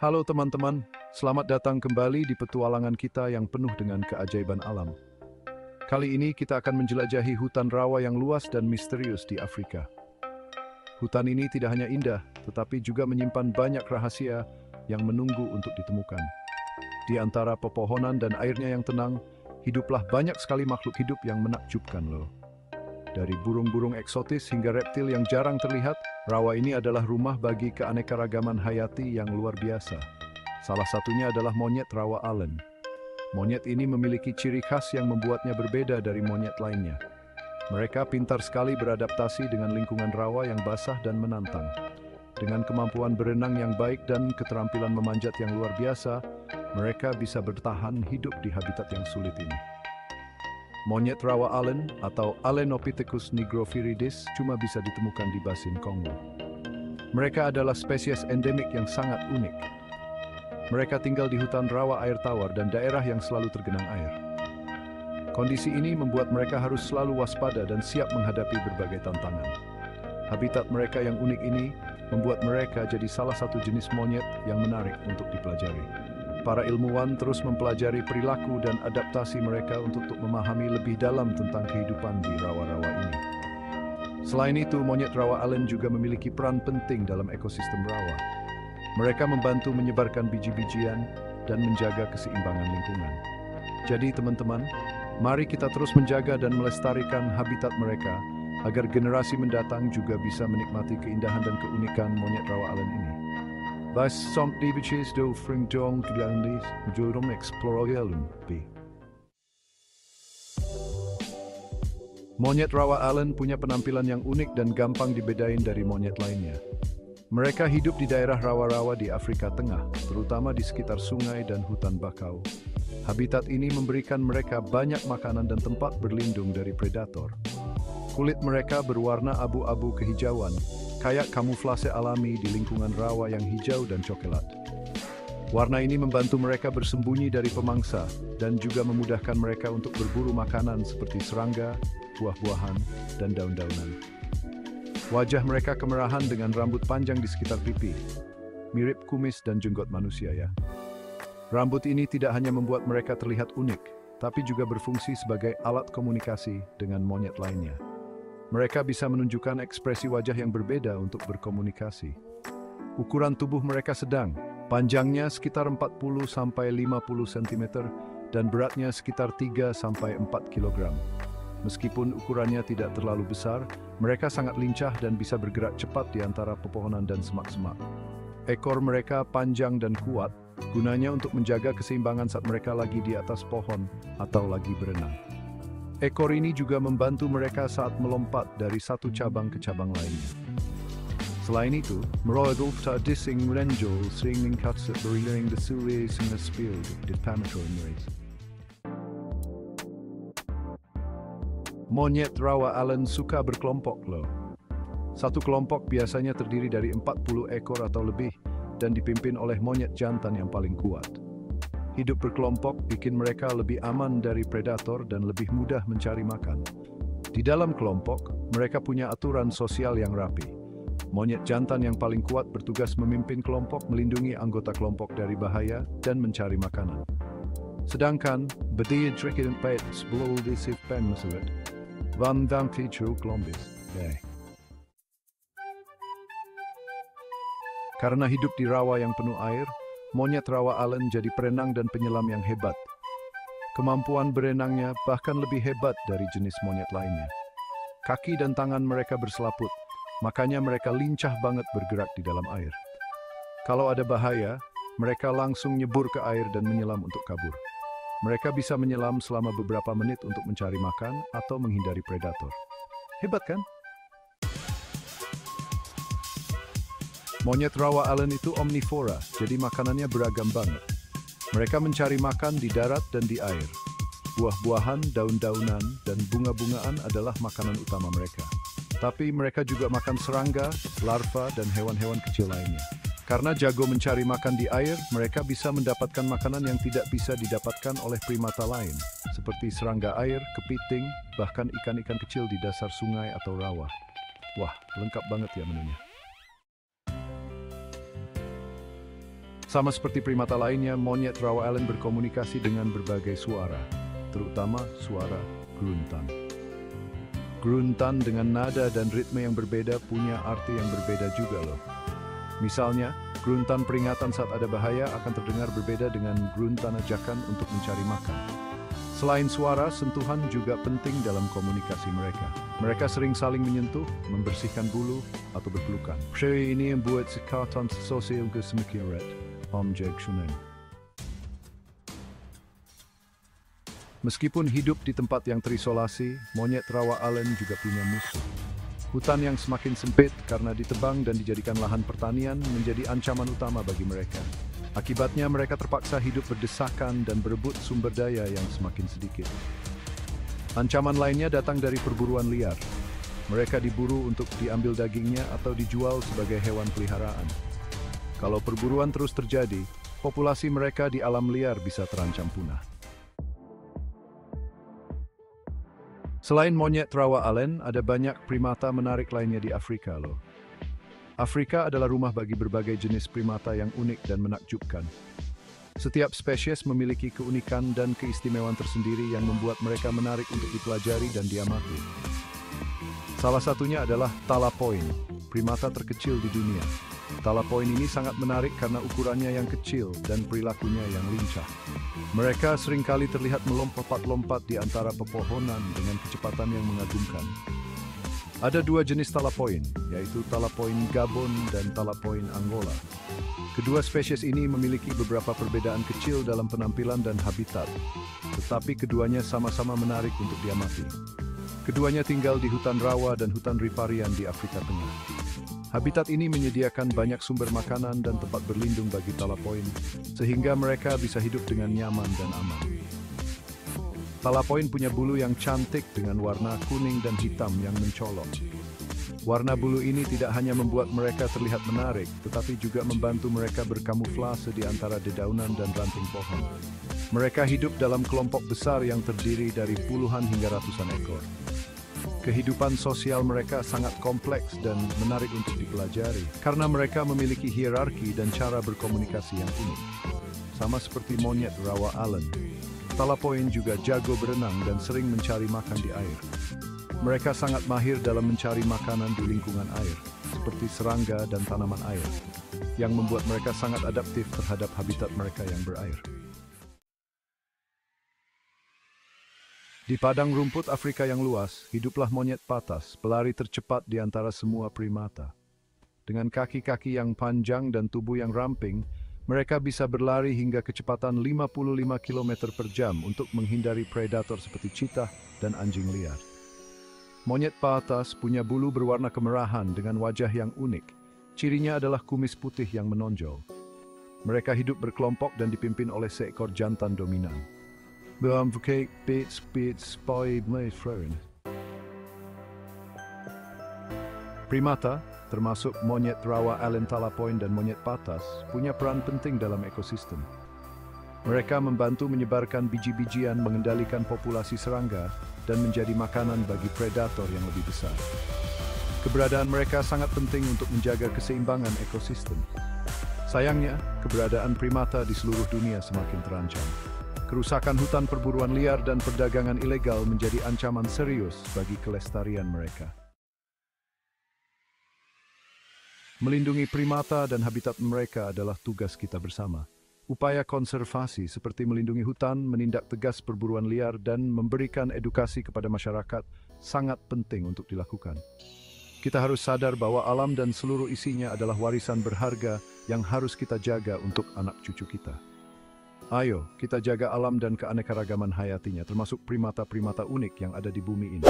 Halo teman-teman, selamat datang kembali di petualangan kita yang penuh dengan keajaiban alam. Kali ini kita akan menjelajahi hutan rawa yang luas dan misterius di Afrika. Hutan ini tidak hanya indah, tetapi juga menyimpan banyak rahasia yang menunggu untuk ditemukan. Di antara pepohonan dan airnya yang tenang, hiduplah banyak sekali makhluk hidup yang menakjubkan loh. Dari burung-burung eksotis hingga reptil yang jarang terlihat, rawa ini adalah rumah bagi keanekaragaman hayati yang luar biasa. Salah satunya adalah monyet rawa Allen. Monyet ini memiliki ciri khas yang membuatnya berbeda dari monyet lainnya. Mereka pintar sekali beradaptasi dengan lingkungan rawa yang basah dan menantang. Dengan kemampuan berenang yang baik dan keterampilan memanjat yang luar biasa, mereka bisa bertahan hidup di habitat yang sulit ini. Monyet rawa Allen atau Alenopithecus nigroviridis cuma bisa ditemukan di Basin Kongo. Mereka adalah spesies endemik yang sangat unik. Mereka tinggal di hutan rawa air tawar dan daerah yang selalu tergenang air. Kondisi ini membuat mereka harus selalu waspada dan siap menghadapi berbagai tantangan. Habitat mereka yang unik ini membuat mereka jadi salah satu jenis monyet yang menarik untuk dipelajari. Para ilmuwan terus mempelajari perilaku dan adaptasi mereka untuk memahami lebih dalam tentang kehidupan di rawa-rawa ini. Selain itu, monyet rawa Allen juga memiliki peran penting dalam ekosistem rawa. Mereka membantu menyebarkan biji-bijian dan menjaga keseimbangan lingkungan. Jadi teman-teman, mari kita terus menjaga dan melestarikan habitat mereka agar generasi mendatang juga bisa menikmati keindahan dan keunikan monyet rawa Allen ini. Vas som diviches do fring dong glandis jorum exploralum b. Monyet rawa Allen punya penampilan yang unik dan gampang dibedain dari monyet lainnya. Mereka hidup di daerah rawa-rawa di Afrika Tengah, terutama di sekitar sungai dan hutan bakau. Habitat ini memberikan mereka banyak makanan dan tempat berlindung dari predator. Kulit mereka berwarna abu-abu kehijauan, kayak kamuflase alami di lingkungan rawa yang hijau dan coklat. Warna ini membantu mereka bersembunyi dari pemangsa dan juga memudahkan mereka untuk berburu makanan seperti serangga, buah-buahan, dan daun-daunan. Wajah mereka kemerahan dengan rambut panjang di sekitar pipi, mirip kumis dan jenggot manusia ya. Rambut ini tidak hanya membuat mereka terlihat unik, tapi juga berfungsi sebagai alat komunikasi dengan monyet lainnya. Mereka bisa menunjukkan ekspresi wajah yang berbeda untuk berkomunikasi. Ukuran tubuh mereka sedang, panjangnya sekitar 40-50 cm dan beratnya sekitar 3-4 kg. Meskipun ukurannya tidak terlalu besar, mereka sangat lincah dan bisa bergerak cepat di antara pepohonan dan semak-semak. Ekor mereka panjang dan kuat, gunanya untuk menjaga keseimbangan saat mereka lagi di atas pohon atau lagi berenang. Ekor ini juga membantu mereka saat melompat dari satu cabang ke cabang lainnya. Selain itu, mereka dising renjol sering meningkat beriring the suwe sehingga spill di pamatroneres. Monyet rawa Allen suka berkelompok loh. Satu kelompok biasanya terdiri dari 40 ekor atau lebih dan dipimpin oleh monyet jantan yang paling kuat. Hidup berkelompok bikin mereka lebih aman dari predator dan lebih mudah mencari makan. Di dalam kelompok, mereka punya aturan sosial yang rapi. Monyet jantan yang paling kuat bertugas memimpin kelompok, melindungi anggota kelompok dari bahaya, dan mencari makanan. Sedangkan, betia trikin pets below this if pen mesuet, van dam feature klombis. Karena hidup di rawa yang penuh air, monyet rawa Allen jadi perenang dan penyelam yang hebat. Kemampuan berenangnya bahkan lebih hebat dari jenis monyet lainnya. Kaki dan tangan mereka berselaput, makanya mereka lincah banget bergerak di dalam air. Kalau ada bahaya, mereka langsung nyebur ke air dan menyelam untuk kabur. Mereka bisa menyelam selama beberapa menit untuk mencari makan atau menghindari predator. Hebat kan? Monyet rawa Allen itu omnivora, jadi makanannya beragam banget. Mereka mencari makan di darat dan di air. Buah-buahan, daun-daunan, dan bunga-bungaan adalah makanan utama mereka. Tapi mereka juga makan serangga, larva, dan hewan-hewan kecil lainnya. Karena jago mencari makan di air, mereka bisa mendapatkan makanan yang tidak bisa didapatkan oleh primata lain, seperti serangga air, kepiting, bahkan ikan-ikan kecil di dasar sungai atau rawa. Wah, lengkap banget ya menunya. Sama seperti primata lainnya, monyet rawa Allen berkomunikasi dengan berbagai suara, terutama suara gruntan. Gruntan dengan nada dan ritme yang berbeda punya arti yang berbeda juga loh. Misalnya, gruntan peringatan saat ada bahaya akan terdengar berbeda dengan gruntan ajakan untuk mencari makan. Selain suara, sentuhan juga penting dalam komunikasi mereka. Mereka sering saling menyentuh, membersihkan bulu, atau berpelukan. Seri ini membuat sikatan sosial semakin erat. Om Jeg Shunen. Meskipun hidup di tempat yang terisolasi, monyet rawa Allen juga punya musuh. Hutan yang semakin sempit karena ditebang dan dijadikan lahan pertanian menjadi ancaman utama bagi mereka. Akibatnya mereka terpaksa hidup berdesakan dan berebut sumber daya yang semakin sedikit. Ancaman lainnya datang dari perburuan liar. Mereka diburu untuk diambil dagingnya atau dijual sebagai hewan peliharaan. Kalau perburuan terus terjadi, populasi mereka di alam liar bisa terancam punah. Selain monyet rawa Allen, ada banyak primata menarik lainnya di Afrika loh. Afrika adalah rumah bagi berbagai jenis primata yang unik dan menakjubkan. Setiap spesies memiliki keunikan dan keistimewaan tersendiri yang membuat mereka menarik untuk dipelajari dan diamati. Salah satunya adalah talapoin, primata terkecil di dunia. Talapoin ini sangat menarik karena ukurannya yang kecil dan perilakunya yang lincah. Mereka seringkali terlihat melompat-lompat di antara pepohonan dengan kecepatan yang mengagumkan. Ada dua jenis talapoin, yaitu talapoin Gabon dan talapoin Angola. Kedua spesies ini memiliki beberapa perbedaan kecil dalam penampilan dan habitat, tetapi keduanya sama-sama menarik untuk diamati. Keduanya tinggal di hutan rawa dan hutan riparian di Afrika Tengah. Habitat ini menyediakan banyak sumber makanan dan tempat berlindung bagi talapoin, sehingga mereka bisa hidup dengan nyaman dan aman. Talapoin punya bulu yang cantik dengan warna kuning dan hitam yang mencolok. Warna bulu ini tidak hanya membuat mereka terlihat menarik, tetapi juga membantu mereka berkamuflase di antara dedaunan dan ranting pohon. Mereka hidup dalam kelompok besar yang terdiri dari puluhan hingga ratusan ekor. Kehidupan sosial mereka sangat kompleks dan menarik untuk dipelajari, karena mereka memiliki hierarki dan cara berkomunikasi yang unik. Sama seperti monyet rawa Allen, talapoin juga jago berenang dan sering mencari makan di air. Mereka sangat mahir dalam mencari makanan di lingkungan air, seperti serangga dan tanaman air, yang membuat mereka sangat adaptif terhadap habitat mereka yang berair. Di padang rumput Afrika yang luas, hiduplah monyet patas, pelari tercepat di antara semua primata. Dengan kaki-kaki yang panjang dan tubuh yang ramping, mereka bisa berlari hingga kecepatan 55 km per jam untuk menghindari predator seperti cheetah dan anjing liar. Monyet patas punya bulu berwarna kemerahan dengan wajah yang unik. Cirinya adalah kumis putih yang menonjol. Mereka hidup berkelompok dan dipimpin oleh seekor jantan dominan. Primata, termasuk monyet rawa Allen talapoin dan monyet patas, punya peran penting dalam ekosistem. Mereka membantu menyebarkan biji-bijian, mengendalikan populasi serangga, dan menjadi makanan bagi predator yang lebih besar. Keberadaan mereka sangat penting untuk menjaga keseimbangan ekosistem. Sayangnya, keberadaan primata di seluruh dunia semakin terancam. Kerusakan hutan, perburuan liar, dan perdagangan ilegal menjadi ancaman serius bagi kelestarian mereka. Melindungi primata dan habitat mereka adalah tugas kita bersama. Upaya konservasi seperti melindungi hutan, menindak tegas perburuan liar, dan memberikan edukasi kepada masyarakat sangat penting untuk dilakukan. Kita harus sadar bahwa alam dan seluruh isinya adalah warisan berharga yang harus kita jaga untuk anak cucu kita. Ayo, kita jaga alam dan keanekaragaman hayatinya, termasuk primata-primata unik yang ada di bumi ini.